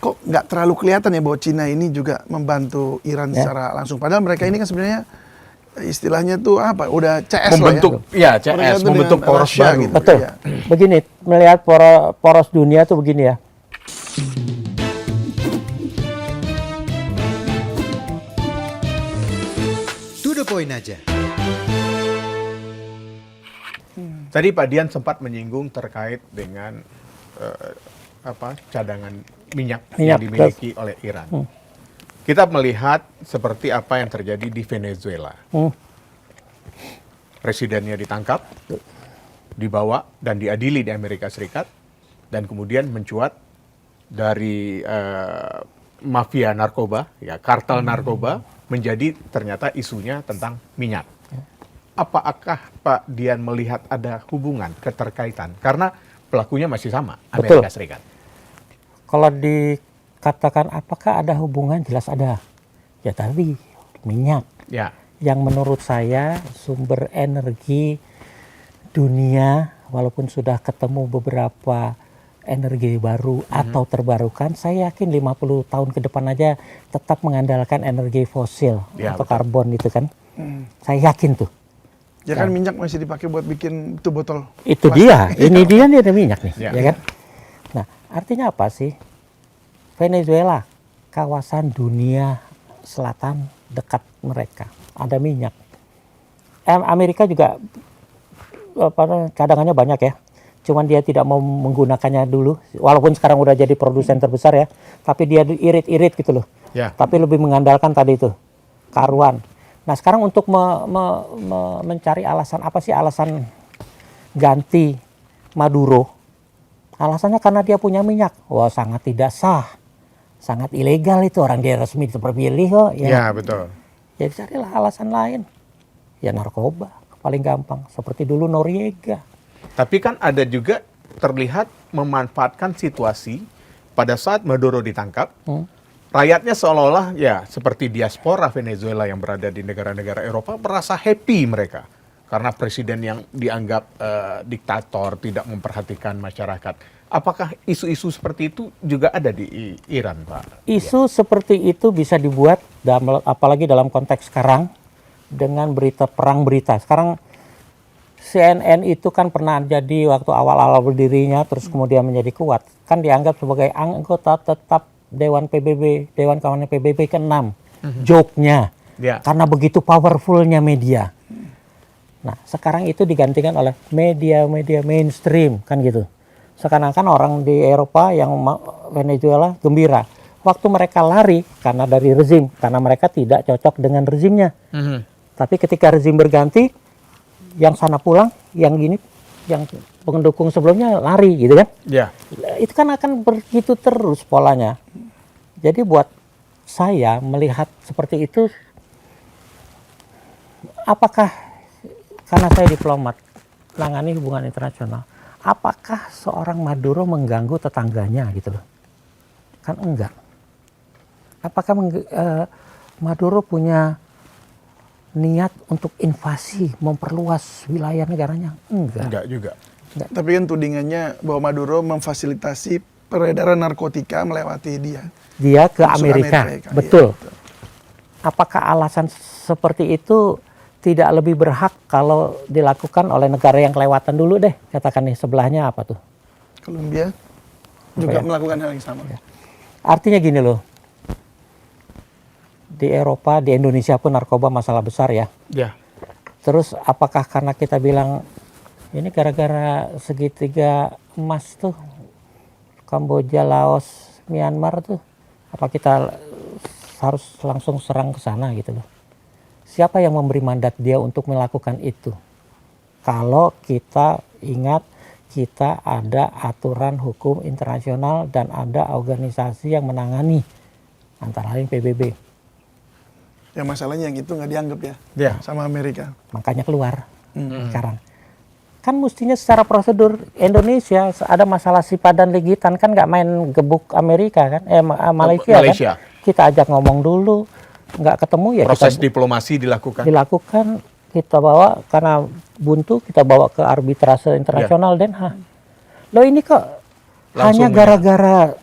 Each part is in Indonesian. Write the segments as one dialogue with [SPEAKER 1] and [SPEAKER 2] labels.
[SPEAKER 1] kok nggak terlalu kelihatan ya bahwa Cina ini juga membantu Iran secara langsung. Padahal mereka ini kan sebenarnya istilahnya tuh apa? Udah CS
[SPEAKER 2] membentuk,
[SPEAKER 1] lah ya.
[SPEAKER 2] CS, membentuk poros
[SPEAKER 1] Russia
[SPEAKER 2] baru.
[SPEAKER 1] gitu.
[SPEAKER 3] Betul.
[SPEAKER 1] Ya.
[SPEAKER 3] Begini, melihat poros dunia tuh begini ya.
[SPEAKER 4] To the point aja.
[SPEAKER 2] Tadi Pak Dian sempat menyinggung terkait dengan cadangan minyak yang dimiliki oleh Iran. Kita melihat seperti apa yang terjadi di Venezuela. Presidennya ditangkap, dibawa dan diadili di Amerika Serikat, dan kemudian mencuat dari mafia narkoba, ya kartel narkoba, menjadi ternyata isunya tentang minyak. Apakah Pak Dian melihat ada hubungan, keterkaitan? Karena pelakunya masih sama, Amerika Serikat.
[SPEAKER 3] Kalau dikatakan apakah ada hubungan, jelas ada. Ya tadi, minyak.
[SPEAKER 2] Ya.
[SPEAKER 3] Yang menurut saya sumber energi dunia, walaupun sudah ketemu beberapa energi baru atau terbarukan, saya yakin 50 tahun ke depan aja tetap mengandalkan energi fosil atau karbon itu kan. Saya yakin tuh.
[SPEAKER 1] Ya kan minyak masih dipakai buat bikin itu botol.
[SPEAKER 3] Itu
[SPEAKER 1] plastik.
[SPEAKER 3] dia, ini dia nih ada minyak nih,
[SPEAKER 2] Ya.
[SPEAKER 3] ya kan? Nah, artinya apa sih? Venezuela, kawasan dunia selatan dekat mereka, ada minyak. Amerika juga cadangannya banyak ya. Cuman dia tidak mau menggunakannya dulu, walaupun sekarang udah jadi produsen terbesar ya. Tapi dia irit-irit gitu loh.
[SPEAKER 2] Ya.
[SPEAKER 3] Tapi lebih mengandalkan tadi itu, karuan. Nah sekarang untuk mencari alasan, apa sih alasan ganti Maduro? Alasannya karena dia punya minyak. Wah sangat tidak sah, sangat ilegal itu, orang dia resmi terpilih kok.
[SPEAKER 2] Ya, betul.
[SPEAKER 3] Ya carilah alasan lain. Ya narkoba, paling gampang. Seperti dulu Noriega.
[SPEAKER 2] Tapi kan ada juga terlihat memanfaatkan situasi pada saat Maduro ditangkap. Rakyatnya seolah-olah ya seperti diaspora Venezuela yang berada di negara-negara Eropa merasa happy mereka. Karena presiden yang dianggap diktator, tidak memperhatikan masyarakat. Apakah isu-isu seperti itu juga ada di Iran, Pak?
[SPEAKER 3] Isu seperti itu bisa dibuat, apalagi dalam konteks sekarang, dengan berita perang berita. Sekarang CNN itu kan pernah jadi waktu awal-awal berdirinya, terus kemudian menjadi kuat. Kan dianggap sebagai anggota tetap Dewan PBB, Dewan Keamanan PBB ke-6. Joke-nya. Karena begitu powerfulnya media. Nah, sekarang itu digantikan oleh media-media mainstream, kan gitu. Seakan-akan orang di Eropa yang Venezuela gembira. Waktu mereka lari karena dari rezim, karena mereka tidak cocok dengan rezimnya. Tapi ketika rezim berganti, yang sana pulang, yang gini, yang pendukung sebelumnya lari gitu kan. Itu kan akan begitu terus polanya. Jadi buat saya melihat seperti itu, apakah karena saya diplomat, menangani hubungan internasional, apakah seorang Maduro mengganggu tetangganya gitu loh? Kan enggak. Apakah Maduro punya niat untuk invasi, memperluas wilayah negaranya? Enggak.
[SPEAKER 2] Enggak juga.
[SPEAKER 1] Enggak. Tapi kan tudingannya bahwa Maduro memfasilitasi peredaran narkotika melewati dia.
[SPEAKER 3] Dia ke Amerika. Betul.
[SPEAKER 1] Iya, betul.
[SPEAKER 3] Apakah alasan seperti itu tidak lebih berhak kalau dilakukan oleh negara yang kelewatan dulu deh? Katakan nih sebelahnya apa tuh?
[SPEAKER 1] Kolombia juga melakukan hal yang sama.
[SPEAKER 3] Artinya gini loh. Di Eropa, di Indonesia pun narkoba masalah besar ya. Terus apakah karena kita bilang ini gara-gara segitiga emas tuh, Kamboja, Laos, Myanmar tuh, apa kita harus langsung serang ke sana gitu loh? Siapa yang memberi mandat dia untuk melakukan itu? Kalau kita ingat, kita ada aturan hukum internasional dan ada organisasi yang menangani, antara lain PBB.
[SPEAKER 1] Ya masalahnya yang itu nggak dianggap ya sama Amerika.
[SPEAKER 3] Makanya keluar sekarang. Kan mestinya secara prosedur Indonesia ada masalah Sipadan Ligitan kan nggak main gebuk Amerika kan, Malaysia. Kan? Kita ajak ngomong dulu, nggak ketemu ya.
[SPEAKER 2] Proses diplomasi dilakukan.
[SPEAKER 3] Kita bawa karena buntu, kita bawa ke arbitrase internasional Den Haag. Loh ini kok langsung hanya gara-gara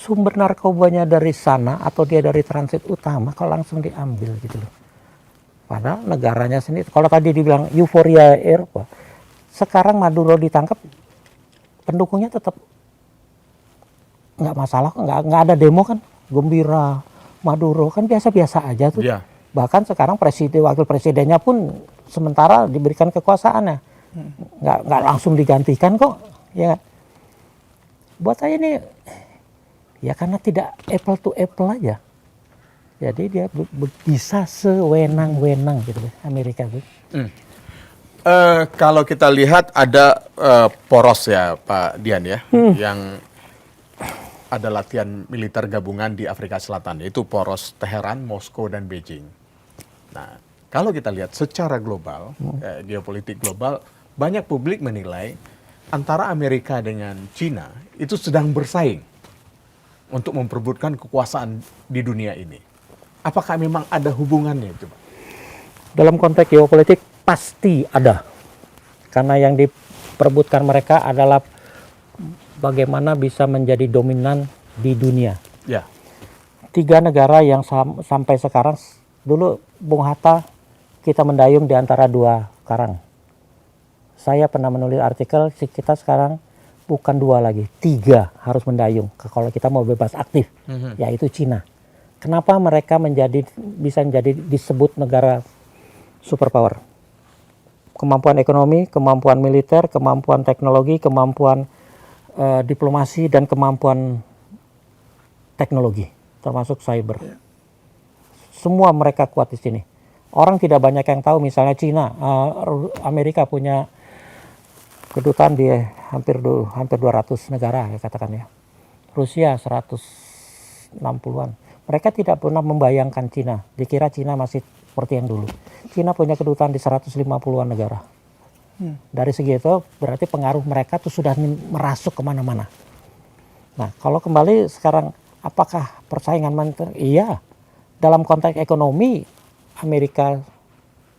[SPEAKER 3] sumber narkobanya dari sana atau dia dari transit utama, kalau langsung diambil gitu loh. Padahal negaranya sendiri, kalau tadi dibilang euforia Eropa, sekarang Maduro ditangkap, pendukungnya tetap nggak masalah, nggak ada demo kan, gembira. Maduro kan biasa-biasa aja tuh.
[SPEAKER 2] Iya.
[SPEAKER 3] Bahkan sekarang wakil presidennya pun sementara diberikan kekuasaannya, nggak langsung digantikan kok, ya. Buat saya ini ya karena tidak apple to apple aja. Jadi dia bisa sewenang-wenang gitu Amerika tuh.
[SPEAKER 2] Kalau kita lihat ada poros ya Pak Dian ya, yang ada latihan militer gabungan di Afrika Selatan, yaitu poros Teheran, Moskow, dan Beijing. Nah, kalau kita lihat secara global, geopolitik global, banyak publik menilai antara Amerika dengan Cina itu sedang bersaing untuk memperebutkan kekuasaan di dunia ini. Apakah memang ada hubungannya itu, Pak?
[SPEAKER 3] Dalam konteks geopolitik pasti ada. Karena yang diperebutkan mereka adalah bagaimana bisa menjadi dominan di dunia.
[SPEAKER 2] Ya.
[SPEAKER 3] 3 negara yang sampai sekarang, dulu Bung Hatta kita mendayung di antara 2 karang. Saya pernah menulis artikel, kita sekarang bukan 2 lagi, 3 harus mendayung kalau kita mau bebas aktif, yaitu Cina. Kenapa mereka bisa menjadi disebut negara superpower? Kemampuan ekonomi, kemampuan militer, kemampuan teknologi, kemampuan diplomasi, dan kemampuan teknologi, termasuk cyber. Semua mereka kuat di sini. Orang tidak banyak yang tahu, misalnya Cina, Amerika punya kedutaan di hampir 200 negara, katakan ya. Rusia 160-an. Mereka tidak pernah membayangkan Cina. Dikira Cina masih seperti yang dulu. Cina punya kedutaan di 150-an negara. Dari segi itu berarti pengaruh mereka tuh sudah merasuk kemana-mana. Nah, kalau kembali sekarang, apakah persaingan iya, dalam konteks ekonomi Amerika,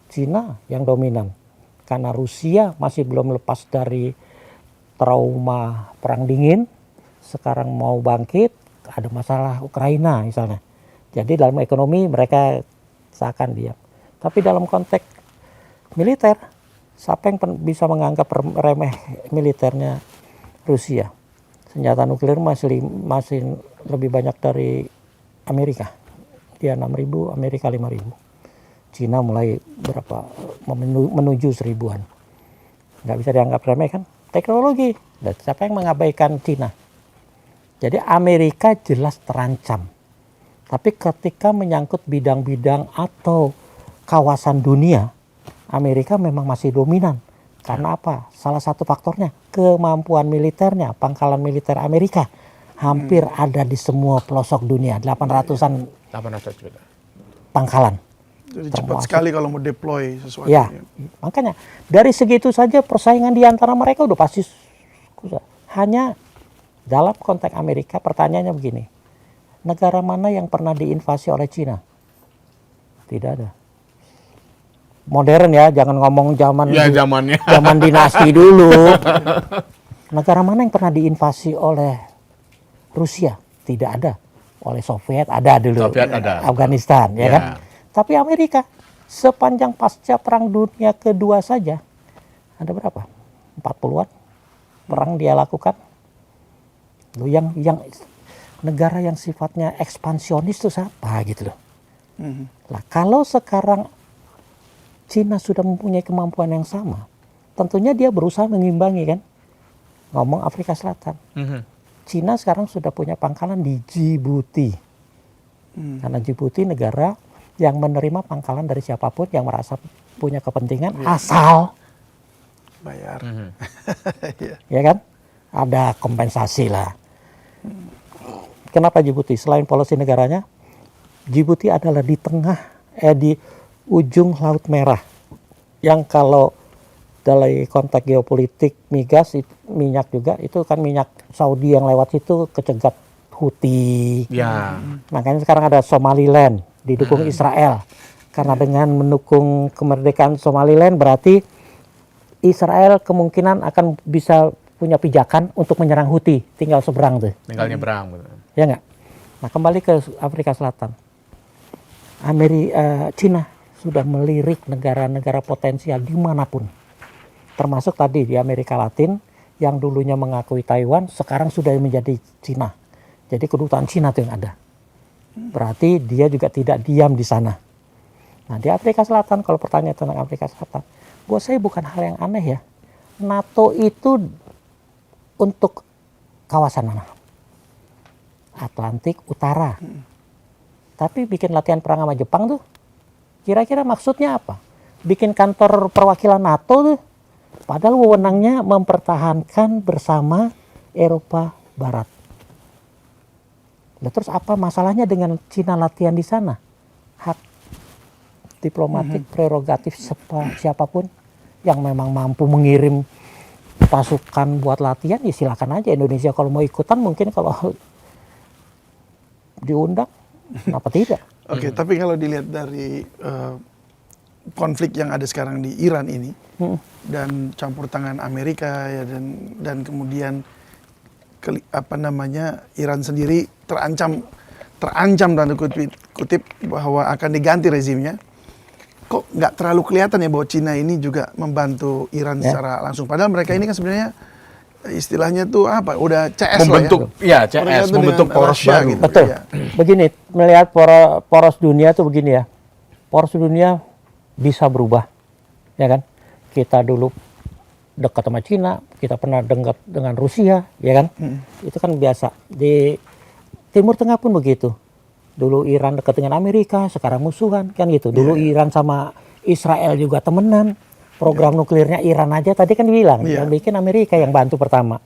[SPEAKER 3] Cina yang dominan. Karena Rusia masih belum lepas dari trauma perang dingin, sekarang mau bangkit, ada masalah Ukraina misalnya. Jadi dalam ekonomi mereka seakan diam. Tapi dalam konteks militer, siapa yang bisa menganggap remeh militernya Rusia? Senjata nuklir masih lebih banyak dari Amerika. Dia 6.000, Amerika 5.000. Cina mulai menuju 1.000-an. Nggak bisa dianggap remeh kan? Teknologi. Dan siapa yang mengabaikan Cina? Jadi Amerika jelas terancam. Tapi ketika menyangkut bidang-bidang atau kawasan dunia, Amerika memang masih dominan. Karena apa? Salah satu faktornya, kemampuan militernya, pangkalan militer Amerika hampir ada di semua pelosok dunia, 800-an pangkalan.
[SPEAKER 1] Jadi cepat sekali kalau mau deploy sesuatu.
[SPEAKER 3] Ya, makanya dari segitu saja persaingan di antara mereka udah pasti hanya dalam konteks Amerika. Pertanyaannya begini, negara mana yang pernah diinvasi oleh Cina? Tidak ada. Modern ya, jangan ngomong zaman dinasti dulu. Negara mana yang pernah diinvasi oleh Rusia? Tidak ada. Oleh Soviet ada dulu. Afghanistan, ya kan? Tapi Amerika sepanjang pasca Perang Dunia Kedua saja ada berapa? 40-an perang dia lakukan. Loh, yang negara yang sifatnya ekspansionis itu siapa gitu loh. Lah kalau sekarang Cina sudah mempunyai kemampuan yang sama, tentunya dia berusaha mengimbangi kan. Ngomong Afrika Selatan. Cina sekarang sudah punya pangkalan di Djibouti. Karena Djibouti negara yang menerima pangkalan dari siapapun yang merasa punya kepentingan asal
[SPEAKER 1] bayar.
[SPEAKER 3] Ya kan? Ada kompensasi lah. Kenapa Djibouti? Selain polusi negaranya, Djibouti adalah di tengah, di ujung Laut Merah. Yang kalau dalam konteks geopolitik migas, minyak juga, itu kan minyak Saudi yang lewat situ kecegat Houthi.
[SPEAKER 2] Ya.
[SPEAKER 3] Makanya sekarang ada Somaliland didukung Israel. Karena dengan mendukung kemerdekaan Somaliland berarti Israel kemungkinan akan bisa punya pijakan untuk menyerang Houthi, tinggal seberang tuh.
[SPEAKER 2] Tinggal nyebrang.
[SPEAKER 3] ya nggak? Nah kembali ke Afrika Selatan, Cina sudah melirik negara-negara potensial dimanapun, termasuk tadi di Amerika Latin yang dulunya mengakui Taiwan, sekarang sudah menjadi Cina. Jadi kedutaan Cina itu yang ada. Berarti dia juga tidak diam di sana. Nah di Afrika Selatan, kalau pertanyaan tentang Afrika Selatan, buat saya bukan hal yang aneh ya. NATO itu untuk kawasan mana? Atlantik Utara. Tapi bikin latihan perang sama Jepang tuh, kira-kira maksudnya apa? Bikin kantor perwakilan NATO tuh, padahal wewenangnya mempertahankan bersama Eropa Barat. Nah, terus apa masalahnya dengan Cina latihan di sana? Hak diplomatik, prerogatif siapapun yang memang mampu mengirim pasukan buat latihan, ya silakan aja. Indonesia kalau mau ikutan, mungkin kalau diundang, kenapa tidak?
[SPEAKER 1] Oke, tapi kalau dilihat dari konflik yang ada sekarang di Iran ini dan campur tangan Amerika ya, dan kemudian Iran sendiri terancam tanda kutip bahwa akan diganti rezimnya. Kok nggak terlalu kelihatan ya bahwa Cina ini juga membantu Iran secara langsung, padahal mereka ini kan sebenarnya istilahnya tuh apa, udah CS
[SPEAKER 2] membentuk
[SPEAKER 1] lah ya.
[SPEAKER 2] CS, membentuk poros baru
[SPEAKER 1] gitu.
[SPEAKER 3] Betul.
[SPEAKER 1] Ya.
[SPEAKER 3] Begini, melihat poros dunia tuh begini ya. Poros dunia bisa berubah, ya kan? Kita dulu dekat sama Cina, kita pernah dekat dengan Rusia, ya kan? Itu kan biasa. Di Timur Tengah pun begitu. Dulu Iran dekat dengan Amerika, sekarang musuhan, kan gitu. Dulu Iran sama Israel juga temenan. Program nuklirnya Iran aja tadi kan dibilang, yang bikin Amerika yang bantu pertama.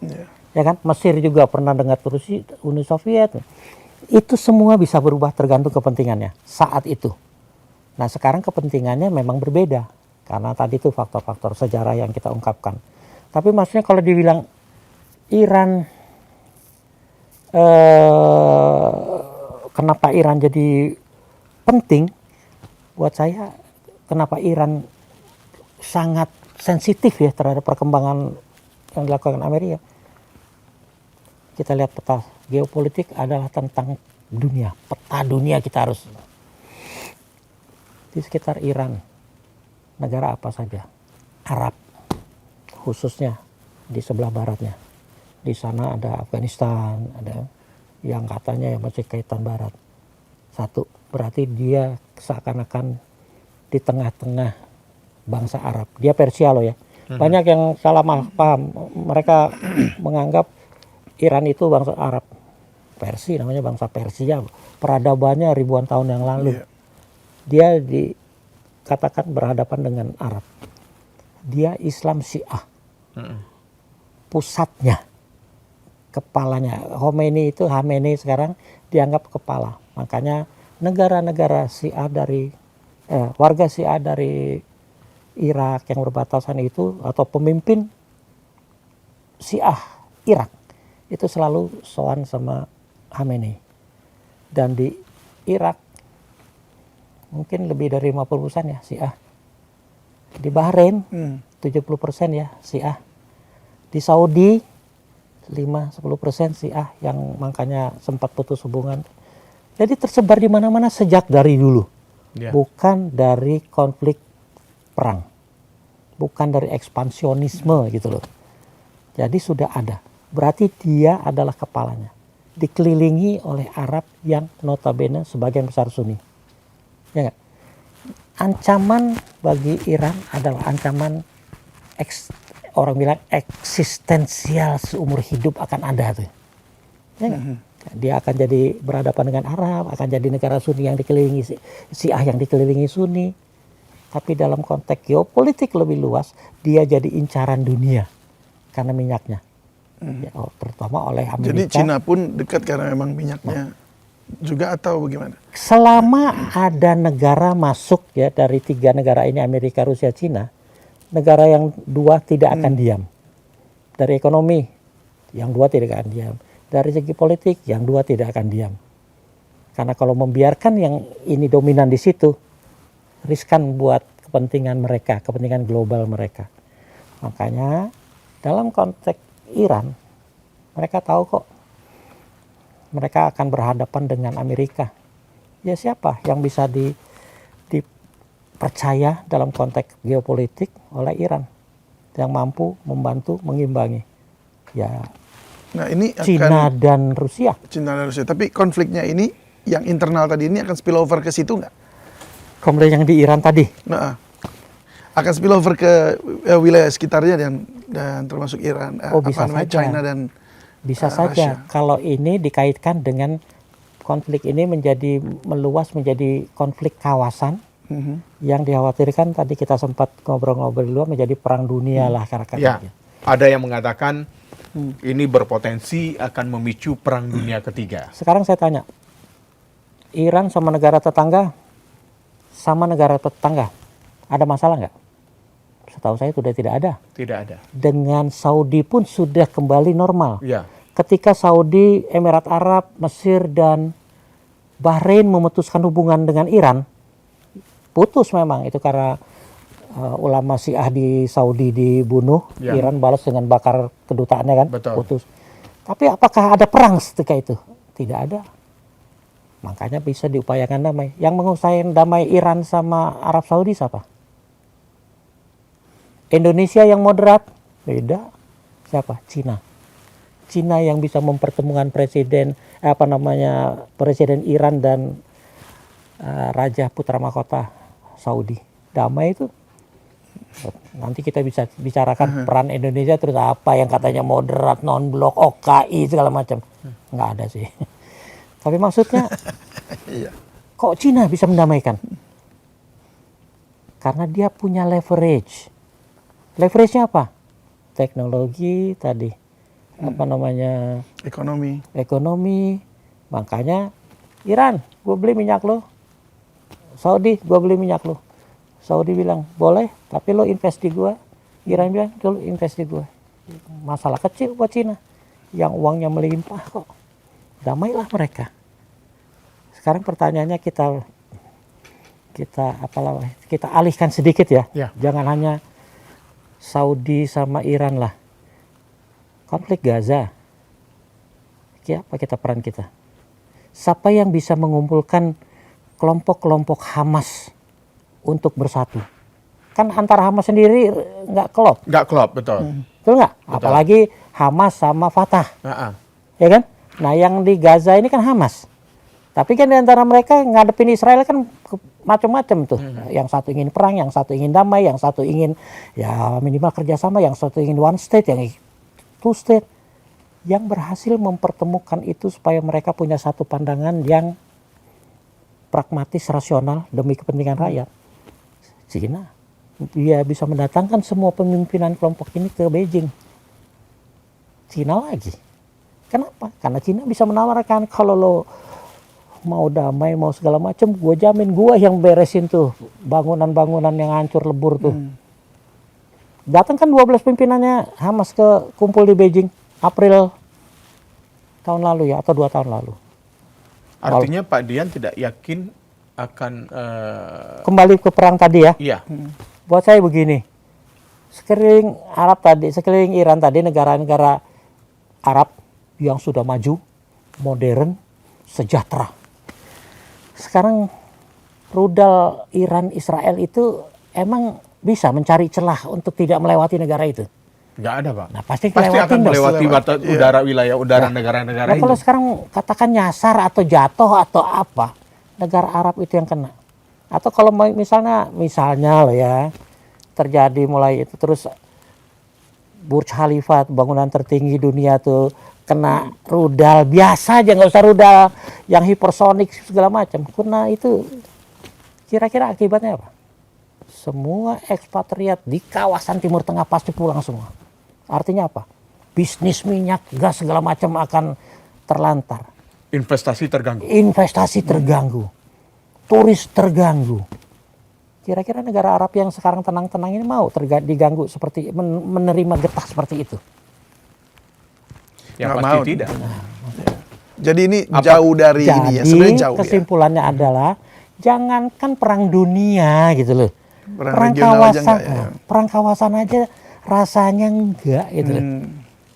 [SPEAKER 3] Ya kan? Mesir juga pernah dengan Rusia, Uni Soviet. Itu semua bisa berubah tergantung kepentingannya saat itu. Nah sekarang kepentingannya memang berbeda. Karena tadi itu faktor-faktor sejarah yang kita ungkapkan. Tapi maksudnya kalau dibilang Iran, kenapa Iran jadi penting? Buat saya, kenapa Iran sangat sensitif ya terhadap perkembangan yang dilakukan Amerika. Kita lihat peta geopolitik adalah tentang dunia. Peta dunia kita harus di sekitar Iran. Negara apa saja, Arab khususnya di sebelah baratnya. Di sana ada Afghanistan, ada yang katanya yang masih kaitan barat. Satu, berarti dia seakan-akan di tengah-tengah bangsa Arab. Dia Persia loh ya. Banyak yang salah paham. Mereka menganggap Iran itu bangsa Arab. Persia namanya bangsa Persia. Peradabannya ribuan tahun yang lalu. Dia dikatakan berhadapan dengan Arab. Dia Islam Syiah. Pusatnya, kepalanya. Khomeini sekarang dianggap kepala. Makanya negara-negara Syiah warga Syiah dari Irak yang berbatasan itu, atau pemimpin Syiah Irak itu selalu sowan sama Khomeini. Dan di Irak mungkin lebih dari 50% ya Syiah. Di Bahrain 70% ya Syiah. Di Saudi 5-10% Syiah yang makanya sempat putus hubungan. Jadi tersebar di mana-mana sejak dari dulu. Bukan dari konflik perang. Bukan dari ekspansionisme gitu loh. Jadi sudah ada. Berarti dia adalah kepalanya. Dikelilingi oleh Arab yang notabene sebagian besar Sunni. Ya gak? Ancaman bagi Iran adalah ancaman orang bilang eksistensial, seumur hidup akan ada tuh. Ya gak? Dia akan jadi berhadapan dengan Arab, akan jadi negara Sunni yang dikelilingi Syiah yang dikelilingi Sunni. Tapi dalam konteks geopolitik lebih luas, dia jadi incaran dunia karena minyaknya. Ya, terutama oleh Amerika.
[SPEAKER 1] Jadi Cina pun dekat karena memang minyaknya juga, atau bagaimana?
[SPEAKER 3] Selama ada negara masuk ya dari 3 negara ini, Amerika, Rusia, Cina, negara yang 2 tidak akan diam. Dari ekonomi, yang 2 tidak akan diam. Dari segi politik, yang 2 tidak akan diam. Karena kalau membiarkan yang ini dominan di situ, riskan buat kepentingan mereka, kepentingan global mereka. Makanya dalam konteks Iran, mereka tahu kok mereka akan berhadapan dengan Amerika. Ya siapa yang bisa dipercaya dalam konteks geopolitik oleh Iran yang mampu membantu mengimbangi? Ya
[SPEAKER 1] Nah, ini
[SPEAKER 3] Cina dan Rusia.
[SPEAKER 1] Cina dan Rusia. Tapi konfliknya ini yang internal tadi ini akan spill over ke situ nggak?
[SPEAKER 3] Kemudian yang di Iran tadi,
[SPEAKER 1] Nah, akan spill over ke wilayah sekitarnya dan termasuk Iran,
[SPEAKER 3] bisa saja.
[SPEAKER 1] China dan
[SPEAKER 3] bisa
[SPEAKER 1] Rusia.
[SPEAKER 3] saja kalau ini dikaitkan dengan konflik ini menjadi meluas menjadi konflik kawasan yang dikhawatirkan tadi kita sempat ngobrol-ngobrol dulu menjadi perang dunia lah
[SPEAKER 2] Ya,
[SPEAKER 3] kira-kira.
[SPEAKER 2] ada yang mengatakan ini berpotensi akan memicu perang dunia ketiga.
[SPEAKER 3] Sekarang saya tanya, Iran sama negara tetangga ada masalah nggak? Setahu saya sudah tidak ada.
[SPEAKER 2] Tidak ada.
[SPEAKER 3] Dengan Saudi pun sudah kembali normal.
[SPEAKER 2] Ya.
[SPEAKER 3] Ketika Saudi, Emirat Arab, Mesir, dan Bahrain memutuskan hubungan dengan Iran, putus memang itu karena ulama Syiah di Saudi dibunuh,
[SPEAKER 2] Ya.
[SPEAKER 3] Iran balas dengan bakar kedutaannya kan,
[SPEAKER 2] Betul.
[SPEAKER 3] putus. Tapi apakah ada perang ketika itu? Tidak ada. Makanya bisa diupayakan damai. Yang mengusahakan damai Iran sama Arab Saudi siapa? Indonesia yang moderat? Beda. Siapa? Cina. Cina yang bisa mempertemukan presiden Iran dan Raja Putra Mahkota Saudi. Damai itu. Nanti kita bisa bicarakan peran Indonesia terus apa yang katanya moderat, non-blok, OKI segala macam. Nggak ada sih. Tapi maksudnya kok Cina bisa mendamaikan? Karena dia punya leverage. Leverage-nya apa? Teknologi tadi. Ekonomi. Makanya Iran, gue beli minyak lo. Saudi, gue beli minyak lo. Saudi bilang, boleh, tapi lo invest di gue. Iran bilang, lo invest di gue. Masalah kecil buat Cina. Yang uangnya melimpah kok. Damailah mereka. Sekarang pertanyaannya kita alihkan sedikit ya. Jangan hanya Saudi sama Iran lah. Konflik Gaza. Apa peran kita? Siapa yang bisa mengumpulkan kelompok-kelompok Hamas untuk bersatu? Kan antara Hamas sendiri nggak klop.
[SPEAKER 2] Nggak klop, betul.
[SPEAKER 3] Betul nggak? Apalagi Hamas sama Fatah. Ya kan? Nah yang di Gaza ini kan Hamas. Tapi kan di antara mereka ngadepin Israel kan macam-macam tuh. Yang satu ingin perang, yang satu ingin damai, yang satu ingin ya minimal kerjasama, yang satu ingin one state, yang two state. Yang berhasil mempertemukan itu supaya mereka punya satu pandangan yang pragmatis, rasional demi kepentingan rakyat. Cina. Dia bisa mendatangkan semua pemimpinan kelompok ini ke Beijing. Cina lagi. Kenapa? Karena Cina bisa menawarkan kalau lo mau damai, mau segala macam, gue jamin gue yang beresin tuh bangunan-bangunan yang hancur lebur tuh. Datang kan 12 pimpinannya Hamas ke kumpul di Beijing April tahun lalu ya, atau 2 tahun lalu.
[SPEAKER 2] Artinya Pak Dian tidak yakin akan
[SPEAKER 3] kembali ke perang tadi ya.
[SPEAKER 2] Iya.
[SPEAKER 3] Buat saya begini, sekeliling Iran tadi negara-negara Arab yang sudah maju, modern, sejahtera. Sekarang rudal Iran Israel itu emang bisa mencari celah untuk tidak melewati negara itu.
[SPEAKER 2] Nggak ada, Pak.
[SPEAKER 3] Nah, pasti
[SPEAKER 2] akan melewati batas udara wilayah udara
[SPEAKER 3] Nah,
[SPEAKER 2] negara-negara itu.
[SPEAKER 3] kalau sekarang katakan nyasar atau jatuh atau apa, negara Arab itu yang kena. Atau kalau misalnya loh ya, terjadi mulai itu terus Burj Khalifa, bangunan tertinggi dunia tuh kena rudal biasa aja, nggak usah rudal yang hipersonik segala macam. Kena itu kira-kira akibatnya apa? Semua ekspatriat di kawasan Timur Tengah pasti pulang semua. Artinya apa? Bisnis minyak, gas segala macam akan terlantar.
[SPEAKER 2] Investasi
[SPEAKER 3] terganggu. Turis terganggu. Kira-kira negara Arab yang sekarang tenang-tenang ini mau diganggu seperti menerima getah seperti itu?
[SPEAKER 2] Yang
[SPEAKER 1] Nggak
[SPEAKER 2] pasti
[SPEAKER 1] mau.
[SPEAKER 2] tidak.
[SPEAKER 1] Jadi ini jauh dari ini ya, sebenarnya jauh ya.
[SPEAKER 3] Kesimpulannya adalah jangankan perang dunia gitu loh.
[SPEAKER 1] Perang regional aja enggak ya.
[SPEAKER 3] Perang kawasan aja rasanya enggak gitu loh.